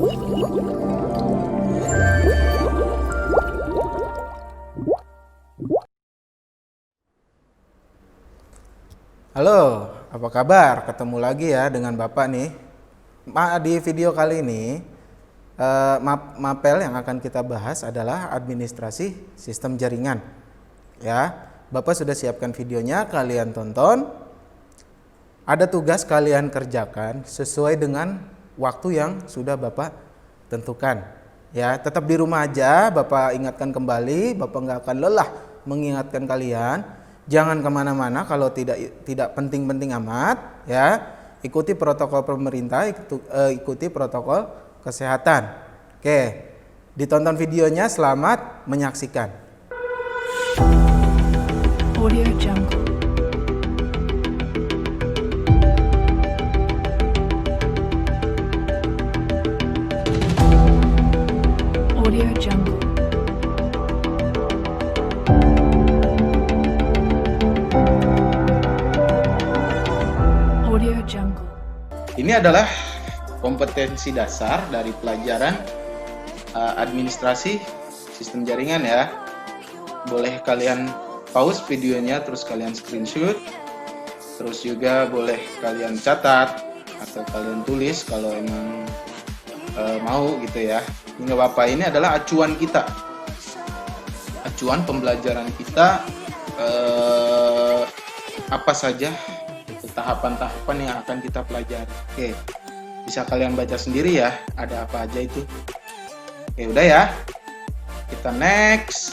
Halo, apa kabar? Ketemu lagi ya dengan Bapak nih. Di video kali ini, mapel yang akan kita bahas adalah administrasi sistem jaringan. Ya, Bapak sudah siapkan videonya, kalian tonton. Ada tugas kalian kerjakan sesuai dengan waktu yang sudah Bapak tentukan. Ya, tetap di rumah aja, Bapak ingatkan kembali, Bapak nggak akan lelah mengingatkan kalian. Jangan kemana-mana kalau tidak penting-penting amat, ya. Ikuti protokol pemerintah, ikuti protokol kesehatan. Oke, ditonton videonya. Selamat menyaksikan. Audio Jungle. Audio Jungle. Audio Jungle. Ini adalah kompetensi dasar dari pelajaran administrasi sistem jaringan ya. Boleh kalian pause videonya terus kalian screenshot. Terus juga boleh kalian catat atau kalian tulis kalau emang mau gitu ya. Ini nggak apa-apa, ini adalah acuan kita. Acuan pembelajaran kita apa saja tahapan-tahapan yang akan kita pelajari. Oke, bisa kalian baca sendiri ya, ada apa aja itu. Oke, udah ya. Kita next.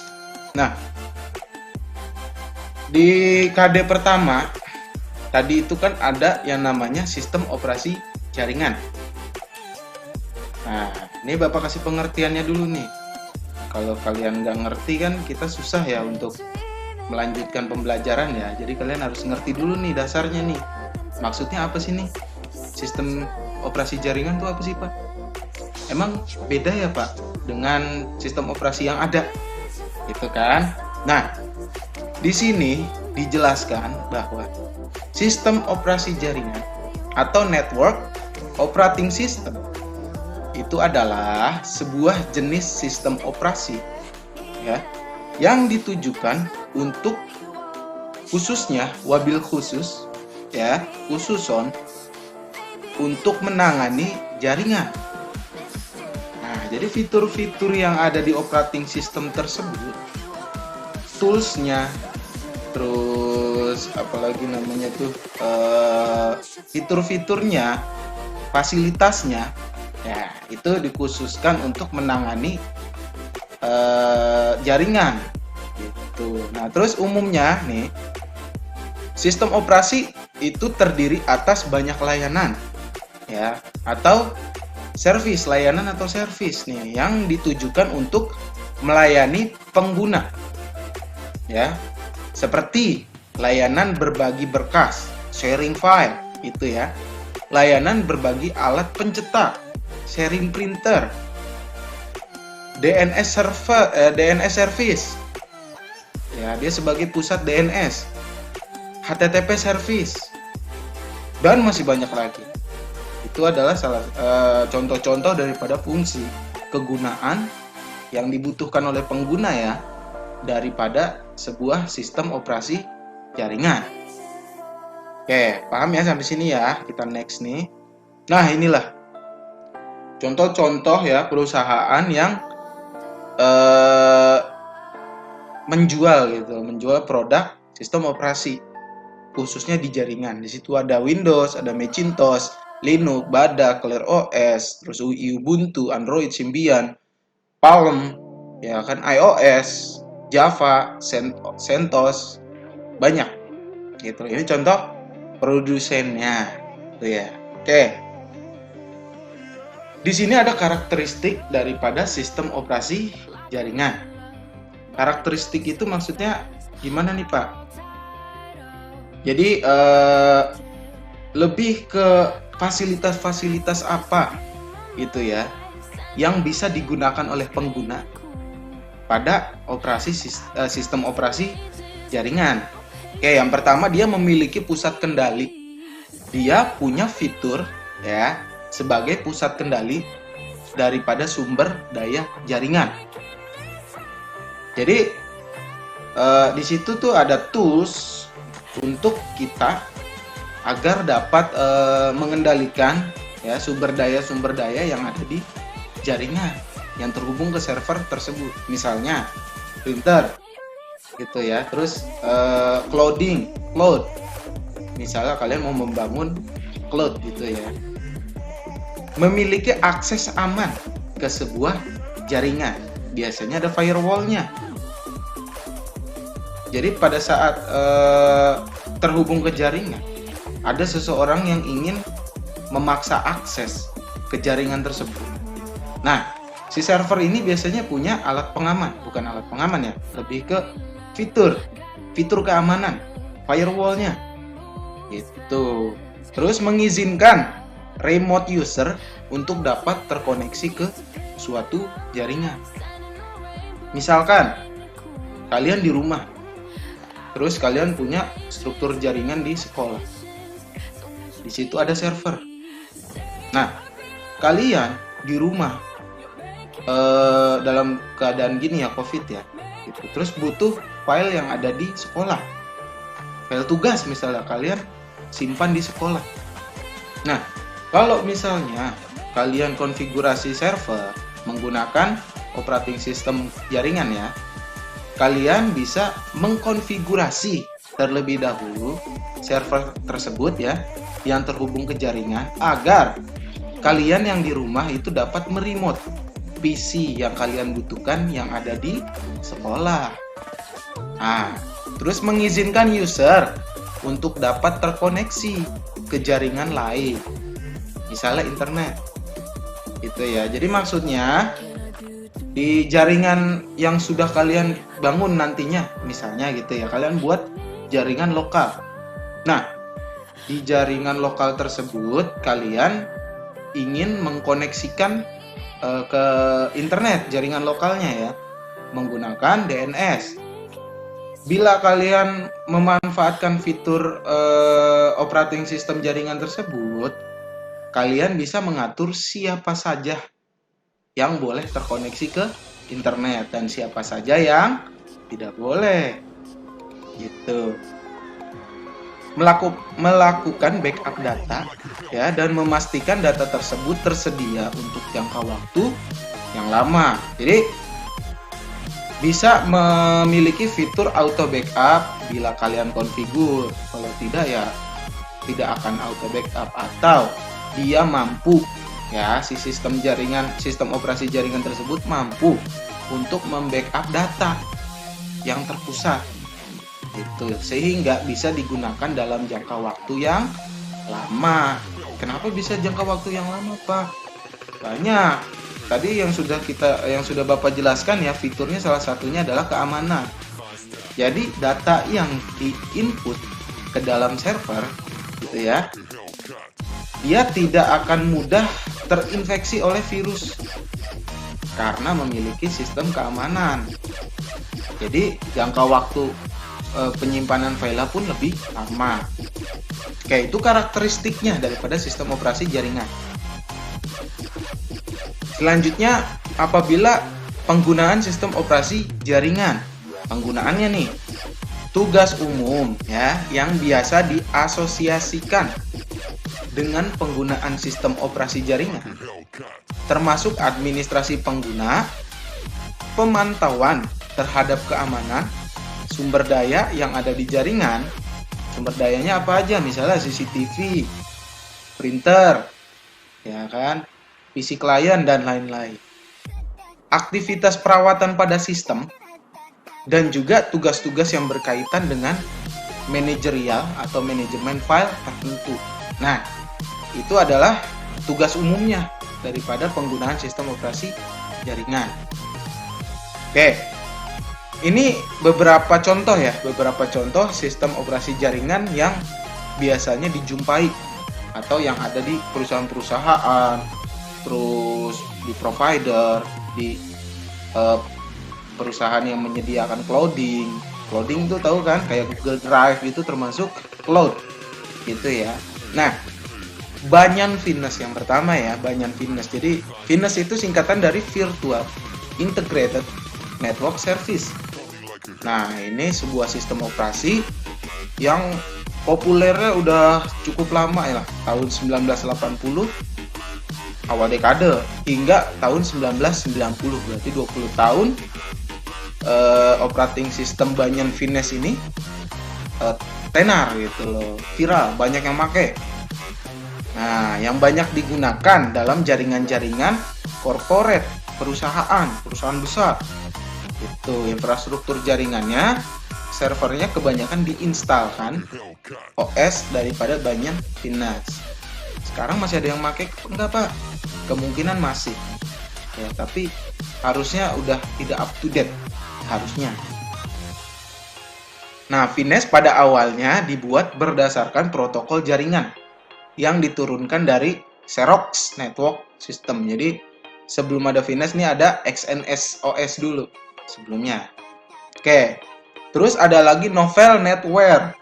Nah, di KD pertama, tadi itu kan ada yang namanya sistem operasi jaringan. Nah, ini Bapak kasih pengertiannya dulu nih. Kalau kalian nggak ngerti kan kita susah ya untuk melanjutkan pembelajaran ya. Jadi kalian harus ngerti dulu nih dasarnya nih. Maksudnya apa sih nih? Sistem operasi jaringan tuh apa sih, Pak? Emang beda ya, Pak, dengan sistem operasi yang ada? Gitu kan? Nah, di sini dijelaskan bahwa sistem operasi jaringan atau network operating system itu adalah sebuah jenis sistem operasi ya yang ditujukan untuk khususnya wabil khusus ya, khususon untuk menangani jaringan. Nah, jadi fitur-fitur yang ada di operating system tersebut, toolsnya, terus apalagi namanya tuh fitur-fiturnya, fasilitasnya, ya itu dikhususkan untuk menangani jaringan gitu. Nah, terus umumnya nih sistem operasi itu terdiri atas banyak layanan ya, atau servis, layanan atau servis nih yang ditujukan untuk melayani pengguna ya, seperti layanan berbagi berkas, sharing file itu ya, layanan berbagi alat pencetak, sharing printer, DNS server, DNS service ya, dia sebagai pusat DNS, HTTP service, dan masih banyak lagi. Itu adalah salah contoh-contoh daripada fungsi kegunaan yang dibutuhkan oleh pengguna ya daripada sebuah sistem operasi jaringan. Oke, paham ya sampai sini ya? Kita next nih. Nah, inilah contoh-contoh ya perusahaan yang menjual produk sistem operasi khususnya di jaringan. Di situ ada Windows, ada Macintosh, Linux, Badak, Clear OS, terus UI, Ubuntu, Android, Symbian, Palm, ya kan, iOS, Java, CentOS, banyak. Gitu. Ini contoh produsennya, gitu ya. Oke. Di sini ada karakteristik daripada sistem operasi jaringan. Karakteristik itu maksudnya gimana nih, Pak? Jadi lebih ke fasilitas-fasilitas apa gitu ya yang bisa digunakan oleh pengguna pada sistem operasi jaringan. Oke, yang pertama dia memiliki pusat kendali. Dia punya fitur ya sebagai pusat kendali daripada sumber daya jaringan. Jadi di situ tuh ada tools untuk kita agar dapat mengendalikan ya sumber daya yang ada di jaringan yang terhubung ke server tersebut. Misalnya printer gitu ya, terus cloud. Misalnya kalian mau membangun cloud gitu ya, memiliki akses aman ke sebuah jaringan. Biasanya ada firewall-nya. Jadi pada saat terhubung ke jaringan, ada seseorang yang ingin memaksa akses ke jaringan tersebut. Nah, si server ini biasanya punya alat pengaman, bukan alat pengaman ya, lebih ke fitur keamanan, firewall-nya. Gitu. Terus mengizinkan remote user untuk dapat terkoneksi ke suatu jaringan. Misalkan kalian di rumah, terus kalian punya struktur jaringan di sekolah. Di situ ada server. Nah, kalian di rumah dalam keadaan gini ya, COVID ya, gitu. Terus butuh file yang ada di sekolah, file tugas misalnya kalian simpan di sekolah. Nah, kalau misalnya kalian konfigurasi server menggunakan operating system jaringan ya, kalian bisa mengkonfigurasi terlebih dahulu server tersebut ya yang terhubung ke jaringan agar kalian yang di rumah itu dapat meremote PC yang kalian butuhkan yang ada di sekolah. Nah, terus mengizinkan user untuk dapat terkoneksi ke jaringan lain, misalnya internet. Gitu ya. Jadi maksudnya di jaringan yang sudah kalian bangun nantinya, misalnya gitu ya, kalian buat jaringan lokal. Nah, di jaringan lokal tersebut kalian ingin mengkoneksikan ke internet jaringan lokalnya ya, menggunakan DNS. Bila kalian memanfaatkan fitur operating system jaringan tersebut, kalian bisa mengatur siapa saja yang boleh terkoneksi ke internet dan siapa saja yang tidak boleh. Gitu. Melakukan backup data ya dan memastikan data tersebut tersedia untuk jangka waktu yang lama. Jadi bisa memiliki fitur auto backup bila kalian konfigur. Kalau tidak ya tidak akan auto backup, atau dia mampu ya si sistem operasi jaringan tersebut mampu untuk membackup data yang terpusat. Itu sehingga bisa digunakan dalam jangka waktu yang lama. Kenapa bisa jangka waktu yang lama, Pak? Banyak. Tadi yang sudah Bapak jelaskan ya, fiturnya salah satunya adalah keamanan. Jadi data yang diinput ke dalam server gitu ya, dia tidak akan mudah terinfeksi oleh virus karena memiliki sistem keamanan. Jadi jangka waktu penyimpanan file pun lebih lama. Kayak itu karakteristiknya daripada sistem operasi jaringan. Selanjutnya, apabila penggunaan sistem operasi jaringan, penggunaannya nih, tugas umum ya yang biasa diasosiasikan dengan penggunaan sistem operasi jaringan, termasuk administrasi pengguna, pemantauan terhadap keamanan sumber daya yang ada di jaringan. Sumber dayanya apa aja? Misalnya CCTV, printer, ya kan, PC klien dan lain-lain. Aktivitas perawatan pada sistem dan juga tugas-tugas yang berkaitan dengan manajerial atau manajemen file tertentu. Nah, itu adalah tugas umumnya daripada penggunaan sistem operasi jaringan. Oke. Ini beberapa contoh sistem operasi jaringan yang biasanya dijumpai atau yang ada di perusahaan-perusahaan, terus di provider, di perusahaan yang menyediakan clouding itu tahu kan, kayak Google Drive itu termasuk cloud gitu ya. Nah, Banyan VNS yang pertama ya, Banyan VNS. Jadi VNS itu singkatan dari Virtual Integrated Network Service. Nah, ini sebuah sistem operasi yang populernya udah cukup lama ya, tahun 1980 awal dekade hingga tahun 1990, berarti 20 tahun operating system Banyan VNS ini tenar gitu loh, viral, banyak yang pakai. Nah, yang banyak digunakan dalam jaringan-jaringan corporate, perusahaan besar. Itu infrastruktur jaringannya, servernya kebanyakan diinstalkan OS daripada Banyan VNS. Sekarang masih ada yang pakai? Enggak, Pak. Kemungkinan masih. Ya, tapi harusnya udah tidak up to date, harusnya. Nah, VNS pada awalnya dibuat berdasarkan protokol jaringan yang diturunkan dari Xerox Network System. Jadi sebelum ada VNS nih ada XNS OS dulu sebelumnya. Oke. Terus ada lagi Novel Netware.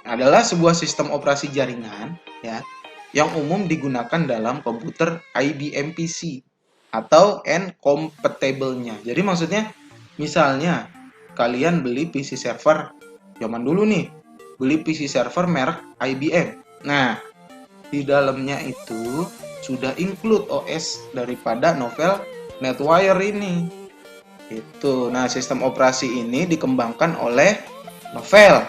Adalah sebuah sistem operasi jaringan ya yang umum digunakan dalam komputer IBM PC atau N-compatible-nya. Jadi maksudnya misalnya kalian beli PC server zaman dulu nih, beli PC server merek IBM. Nah, di dalamnya itu sudah include OS daripada Novel Netwire ini. Itu. Nah, sistem operasi ini dikembangkan oleh Novell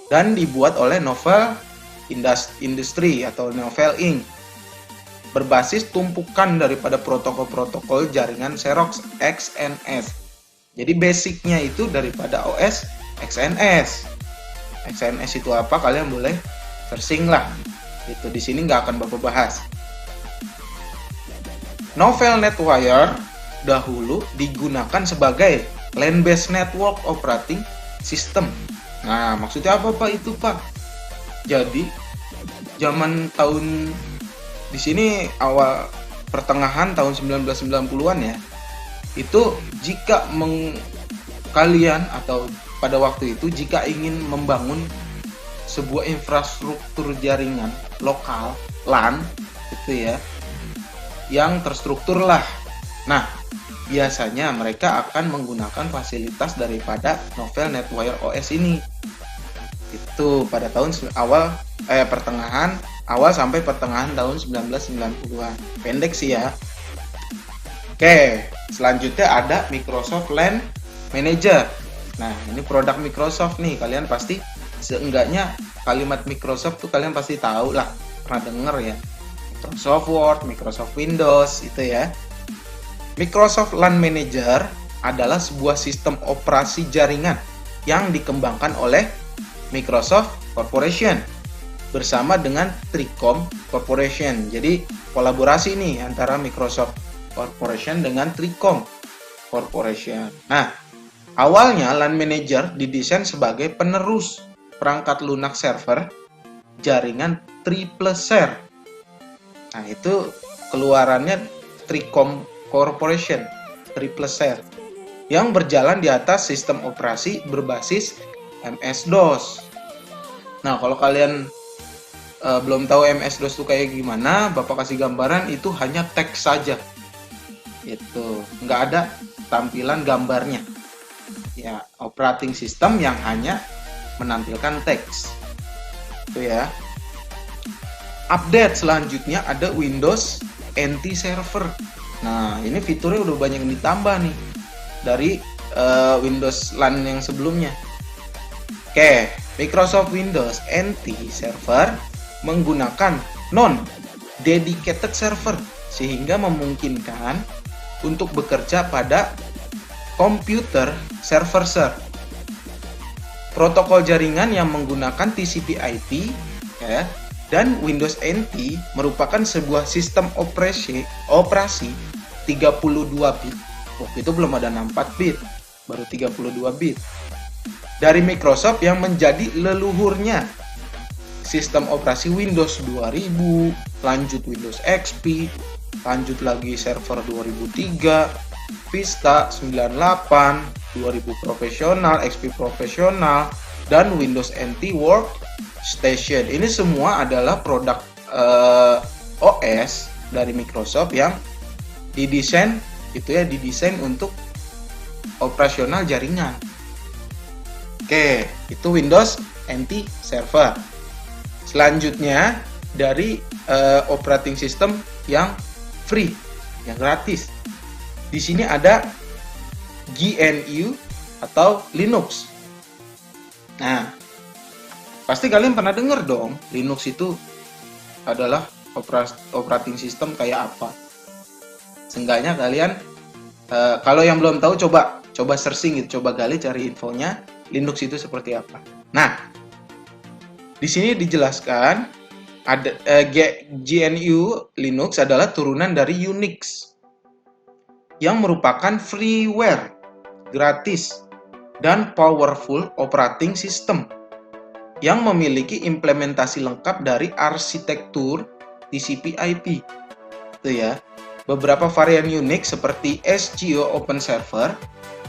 dan dibuat oleh Novell Industry atau Novell Inc. Berbasis tumpukan daripada protokol-protokol jaringan Xerox XNS. Jadi basicnya itu daripada OS XNS. XNS itu apa? Kalian boleh searching lah. Itu di sini nggak akan Bapak bahas. Novel Netwire dahulu digunakan sebagai LAN-based network operating system. Nah, maksudnya apa Pak itu, Pak? Jadi zaman tahun di sini awal pertengahan tahun 1990-an ya. Itu jika kalian atau pada waktu itu jika ingin membangun sebuah infrastruktur jaringan lokal LAN gitu ya yang terstruktur lah. Nah, biasanya mereka akan menggunakan fasilitas daripada Novel Netwire OS ini. Itu pada tahun pertengahan awal sampai pertengahan tahun 1990-an. Pendek sih ya. Oke, selanjutnya ada Microsoft LAN Manager. Nah, ini produk Microsoft nih. Kalian pasti seenggaknya kalimat Microsoft tuh kalian pasti tahu lah, pernah denger ya. Microsoft Word, Microsoft Windows itu ya. Microsoft LAN Manager adalah sebuah sistem operasi jaringan yang dikembangkan oleh Microsoft Corporation bersama dengan Tricom Corporation. Jadi kolaborasi nih antara Microsoft Corporation dengan Tricom Corporation. Nah, awalnya LAN Manager didesain sebagai penerus perangkat lunak server jaringan triple share. Nah, itu keluarannya Tricom Corporation triple share yang berjalan di atas sistem operasi berbasis MS-DOS. Nah, kalau kalian belum tahu MS-DOS itu kayak gimana, Bapak kasih gambaran, itu hanya teks saja. Itu nggak ada tampilan gambarnya. Ya, operating system yang hanya menampilkan teks. Itu ya. Update selanjutnya ada Windows NT Server. Nah, ini fiturnya udah banyak yang ditambah nih dari Windows LAN yang sebelumnya. Oke, Microsoft Windows NT Server menggunakan non-dedicated server sehingga memungkinkan untuk bekerja pada komputer server. Protokol jaringan yang menggunakan TCP/IP ya, dan Windows NT merupakan sebuah sistem operasi 32 bit. Waktu itu belum ada 64 bit, baru 32 bit. Dari Microsoft yang menjadi leluhurnya sistem operasi Windows 2000, lanjut Windows XP, lanjut lagi server 2003, Vista 98, 2000 profesional, XP profesional, dan Windows NT Workstation. Ini semua adalah produk OS dari Microsoft yang didesain untuk operasional jaringan. Oke, itu Windows NT Server. Selanjutnya dari operating system yang free, yang gratis. Di sini ada GNU atau Linux. Nah, pasti kalian pernah dengar dong, Linux itu adalah operating system kayak apa. Seenggaknya kalian kalau yang belum tahu coba searching gitu, coba gali cari infonya Linux itu seperti apa. Nah, di sini dijelaskan ada GNU Linux adalah turunan dari Unix yang merupakan freeware gratis dan powerful operating system yang memiliki implementasi lengkap dari arsitektur TCP/IP. Itu ya. Beberapa varian Unix seperti SGO Open Server,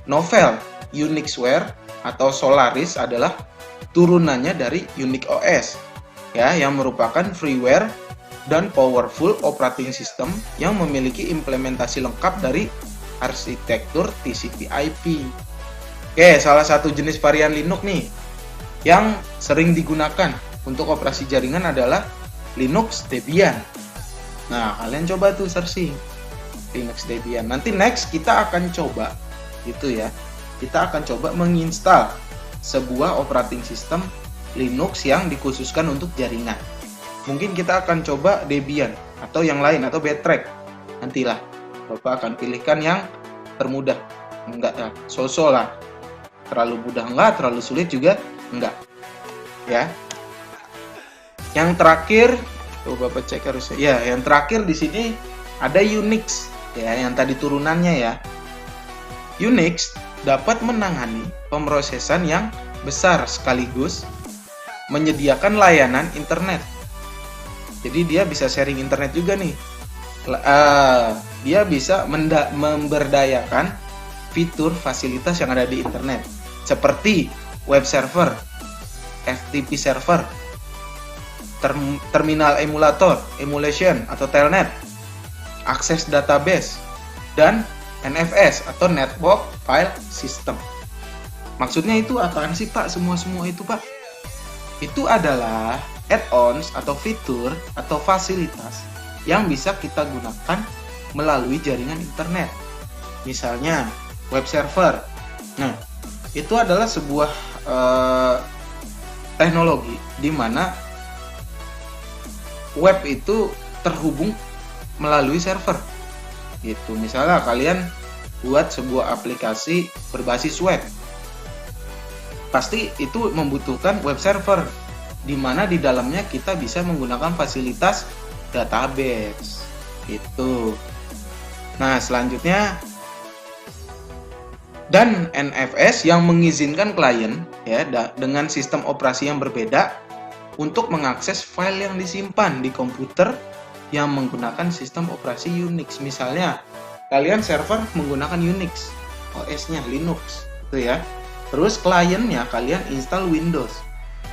Novell Unixware atau Solaris adalah turunannya dari Unix OS ya, yang merupakan freeware dan powerful operating system yang memiliki implementasi lengkap dari arsitektur TCP/IP. Oke, salah satu jenis varian Linux nih yang sering digunakan untuk operasi jaringan adalah Linux Debian. Nah, kalian coba tuh searching Linux Debian. Nanti next kita akan coba gitu ya. Kita akan coba menginstal sebuah operating system Linux yang dikhususkan untuk jaringan. Mungkin kita akan coba Debian atau yang lain atau Bedrock. Nantilah Bapak akan pilihkan yang termudah. Enggak ya, so-so lah. Terlalu mudah enggak, terlalu sulit juga enggak. Ya. Yang terakhir, coba Bapak cek harusnya. Ya, yang terakhir di sini ada Unix ya, yang tadi turunannya ya. Unix dapat menangani pemrosesan yang besar sekaligus menyediakan layanan internet. Jadi dia bisa sharing internet juga nih. Dia bisa memberdayakan fitur fasilitas yang ada di internet seperti web server, FTP server, terminal emulator, emulation atau telnet, akses database, dan NFS atau network file system. Maksudnya itu apaan sih Pak? Semua itu Pak? Itu adalah add-ons atau fitur atau fasilitas yang bisa kita gunakan melalui jaringan internet. Misalnya web server. Nah, itu adalah sebuah teknologi di mana web itu terhubung melalui server. Gitu. Misalnya kalian buat sebuah aplikasi berbasis web. Pasti itu membutuhkan web server di mana di dalamnya kita bisa menggunakan fasilitas database. Gitu. Nah, selanjutnya dan NFS yang mengizinkan klien ya dengan sistem operasi yang berbeda untuk mengakses file yang disimpan di komputer yang menggunakan sistem operasi Unix. Misalnya kalian server menggunakan Unix, OS-nya Linux, gitu ya. Terus kliennya kalian install Windows.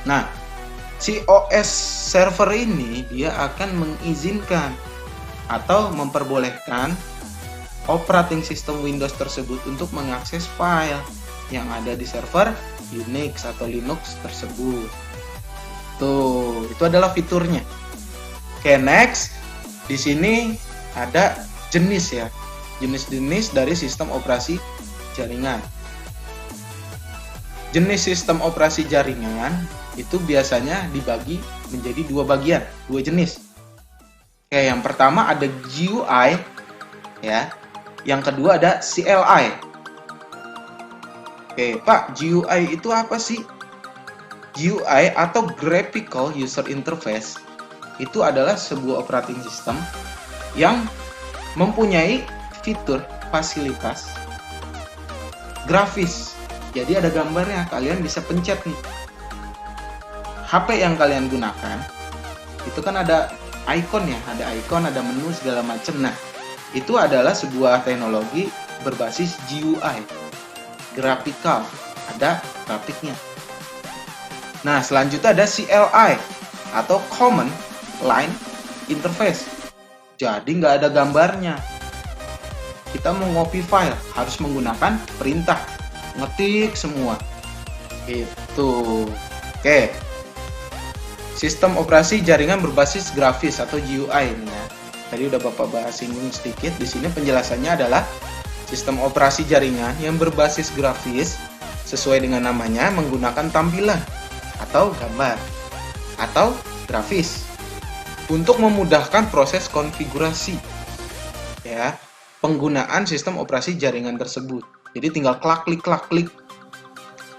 Nah, si OS server ini dia akan mengizinkan atau memperbolehkan operating system Windows tersebut untuk mengakses file yang ada di server Unix atau Linux tersebut. Tuh, itu adalah fiturnya. Oke, next. Di sini ada jenis ya. Jenis-jenis dari sistem operasi jaringan. Jenis sistem operasi jaringan itu biasanya dibagi menjadi dua bagian, dua jenis. Oke, yang pertama ada GUI ya. Yang kedua ada CLI. Oke, Pak, GUI itu apa sih? GUI atau Graphical User Interface itu adalah sebuah operating system yang mempunyai fitur fasilitas grafis. Jadi ada gambarnya, kalian bisa pencet nih. HP yang kalian gunakan itu kan ada icon ya, ada icon, ada menu segala macam. Nah, itu adalah sebuah teknologi berbasis GUI, graphical, ada grafiknya. Nah, selanjutnya ada CLI atau Command Line interface. Jadi nggak ada gambarnya. Kita mau ngopi file harus menggunakan perintah, ngetik semua. Itu. Oke. Sistem operasi jaringan berbasis grafis atau GUI ini ya. Tadi udah Bapak bahas singgung sedikit. Di sini penjelasannya adalah sistem operasi jaringan yang berbasis grafis sesuai dengan namanya menggunakan tampilan atau gambar atau grafis untuk memudahkan proses konfigurasi ya penggunaan sistem operasi jaringan tersebut. Jadi tinggal klik.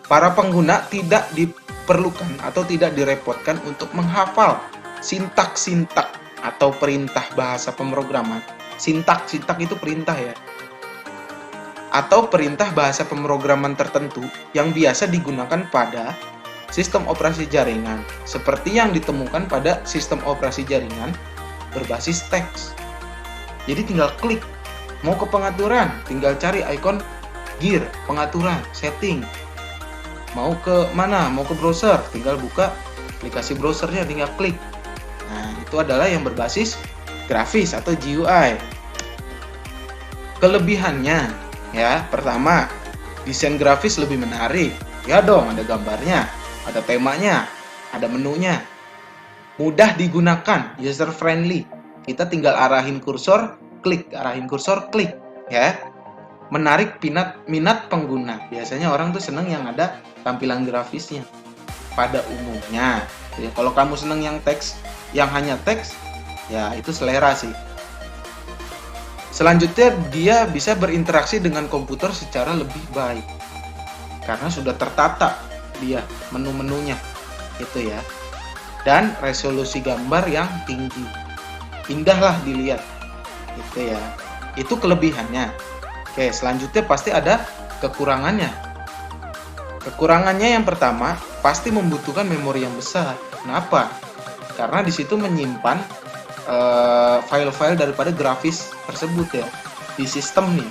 Para pengguna tidak diperlukan atau tidak direpotkan untuk menghafal sintak-sintak atau perintah bahasa pemrograman. Sintak itu perintah ya. Atau perintah bahasa pemrograman tertentu yang biasa digunakan pada sistem operasi jaringan, seperti yang ditemukan pada sistem operasi jaringan berbasis teks. Jadi tinggal klik. Mau ke pengaturan, tinggal cari ikon gear, pengaturan, setting. Mau ke mana? Mau ke browser, tinggal buka aplikasi browsernya, tinggal klik. Nah, itu adalah yang berbasis grafis atau GUI. Kelebihannya, ya, pertama, desain grafis lebih menarik. Ya dong, ada gambarnya, ada temanya, ada menunya. Mudah digunakan, user friendly. Kita tinggal arahin kursor, klik, ya. Menarik minat pengguna. Biasanya orang tuh seneng yang ada tampilan grafisnya. Pada umumnya, ya, kalau kamu seneng yang teks, yang hanya teks, ya itu selera sih. Selanjutnya, dia bisa berinteraksi dengan komputer secara lebih baik karena sudah tertata dia menu-menunya, gitu ya. Dan resolusi gambar yang tinggi, indahlah dilihat, gitu ya. Itu kelebihannya. Oke, selanjutnya pasti ada kekurangannya. Kekurangannya yang pertama pasti membutuhkan memori yang besar. Kenapa? Karena di situ menyimpan file-file daripada grafis tersebut ya. Di sistem nih,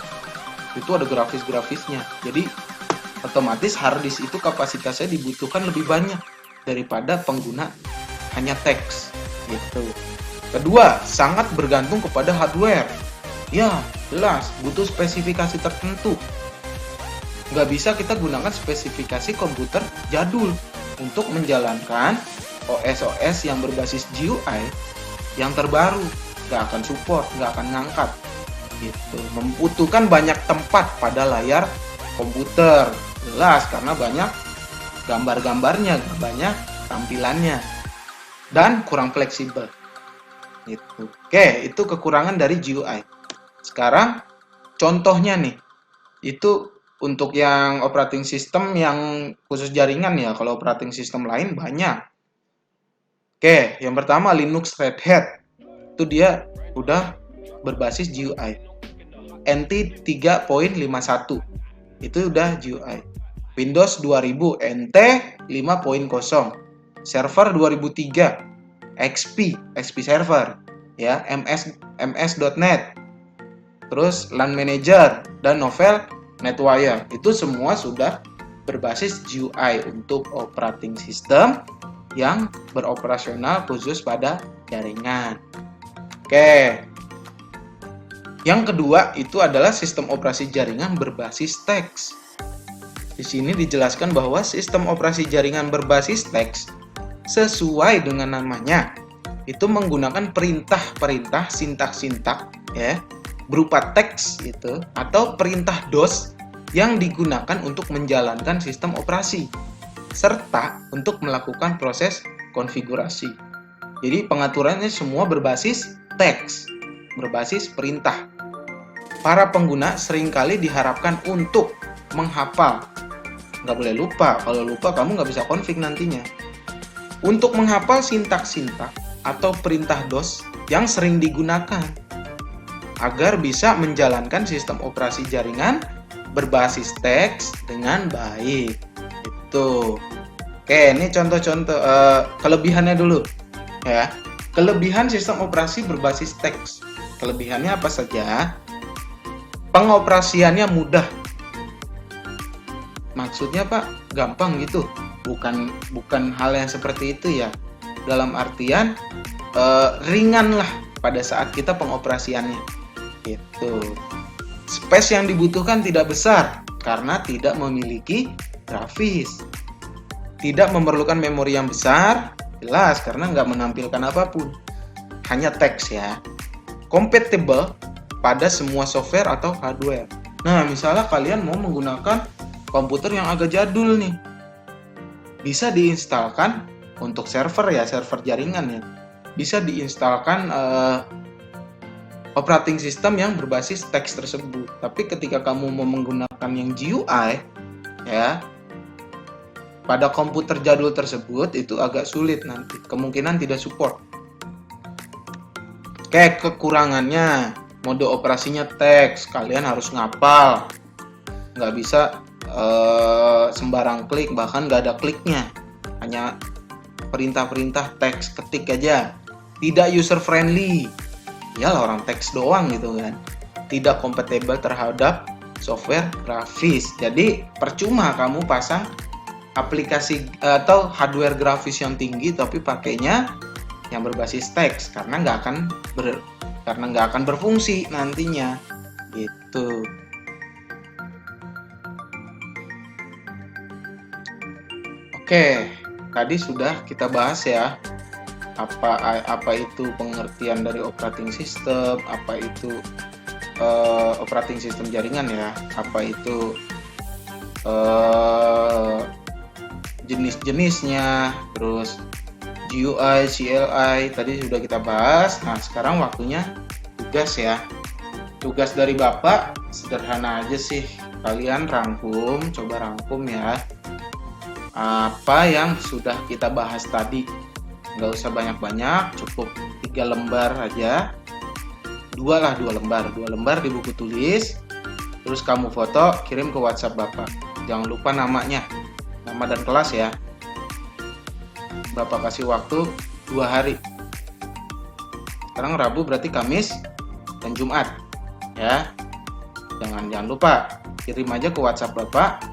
itu ada grafis-grafisnya. Jadi otomatis hard disk itu kapasitasnya dibutuhkan lebih banyak daripada pengguna hanya teks gitu. Kedua, sangat bergantung kepada hardware. Ya, jelas butuh spesifikasi tertentu. Nggak bisa kita gunakan spesifikasi komputer jadul untuk menjalankan OS yang berbasis GUI yang terbaru. Nggak akan support, nggak akan ngangkat gitu. Membutuhkan banyak tempat pada layar komputer, jelas karena banyak gambar-gambarnya, banyak tampilannya, dan kurang fleksibel gitu. Oke, itu kekurangan dari GUI. Sekarang contohnya nih, itu untuk yang operating system yang khusus jaringan ya. Kalau operating system lain banyak. Oke, yang pertama Linux Red Hat. Itu dia udah berbasis GUI. NT 3.51. Itu udah GUI. Windows 2000 NT 5.0. Server 2003. XP server ya, MS.NET. Terus LAN Manager dan Novel NetWire. Itu semua sudah berbasis GUI untuk operating system yang beroperasional khusus pada jaringan. Oke. Yang kedua itu adalah sistem operasi jaringan berbasis teks. Di sini dijelaskan bahwa sistem operasi jaringan berbasis teks sesuai dengan namanya itu menggunakan perintah-perintah sintak-sintak ya berupa teks gitu atau perintah DOS yang digunakan untuk menjalankan sistem operasi serta untuk melakukan proses konfigurasi. Jadi pengaturannya semua berbasis teks, berbasis perintah. Para pengguna seringkali diharapkan untuk menghafal. Nggak boleh lupa, kalau lupa kamu nggak bisa config nantinya. Untuk menghafal sintak-sintak atau perintah DOS yang sering digunakan agar bisa menjalankan sistem operasi jaringan berbasis teks dengan baik. Itu. Oke, ini contoh-contoh kelebihannya dulu ya. Kelebihan sistem operasi berbasis teks. Kelebihannya apa saja? Pengoperasiannya mudah. Maksudnya Pak, gampang gitu. Bukan hal yang seperti itu ya. Dalam artian ringan lah pada saat kita pengoperasiannya. Gitu. Space yang dibutuhkan tidak besar karena tidak memiliki grafis. Tidak memerlukan memori yang besar, jelas karena nggak menampilkan apapun. Hanya teks ya. Compatible pada semua software atau hardware. Nah, misalnya kalian mau menggunakan komputer yang agak jadul nih. Bisa diinstalkan untuk server ya, server jaringan ya. Bisa diinstalkan operating system yang berbasis teks tersebut. Tapi ketika kamu mau menggunakan yang GUI ya, pada komputer jadul tersebut itu agak sulit nanti, kemungkinan tidak support. Kayak kekurangannya, mode operasinya teks, kalian harus ngapal, nggak bisa sembarang klik, bahkan nggak ada kliknya, hanya perintah-perintah teks ketik aja, tidak user friendly, iyalah orang teks doang gitu kan, tidak kompatibel terhadap software grafis. Jadi percuma kamu pasang aplikasi atau hardware grafis yang tinggi tapi pakainya yang berbasis teks karena nggak akan berfungsi nantinya gitu. Oke, tadi sudah kita bahas ya apa itu pengertian dari operating system, apa itu operating system jaringan ya, apa itu jenis-jenisnya, terus GUI, CLI tadi sudah kita bahas. Nah, sekarang waktunya tugas ya. Tugas dari Bapak sederhana aja sih. Kalian coba rangkum ya. Apa yang sudah kita bahas tadi. Nggak usah banyak-banyak, cukup 3 lembar aja. 2 lembar di buku tulis. Terus kamu foto, kirim ke WhatsApp Bapak. Jangan lupa namanya. Nama dan kelas ya. Bapak kasih waktu 2 hari. Sekarang Rabu berarti Kamis dan Jumat ya. Jangan lupa kirim aja ke WhatsApp Bapak.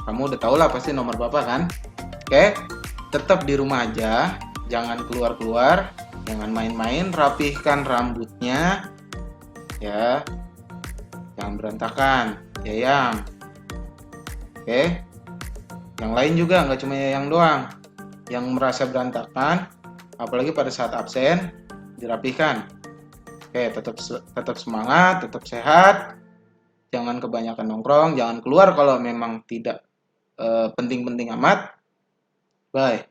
Kamu udah tahu lah pasti nomor Bapak kan. Oke, tetap di rumah aja, jangan keluar-keluar, jangan main-main, rapihkan rambutnya ya, jangan berantakan ya yang. Oke, yang lain juga, nggak cuma yang doang yang merasa berantakan, apalagi pada saat absen, dirapihkan. Oke, tetap semangat, tetap sehat, jangan kebanyakan nongkrong, jangan keluar kalau memang tidak penting-penting amat. Bye.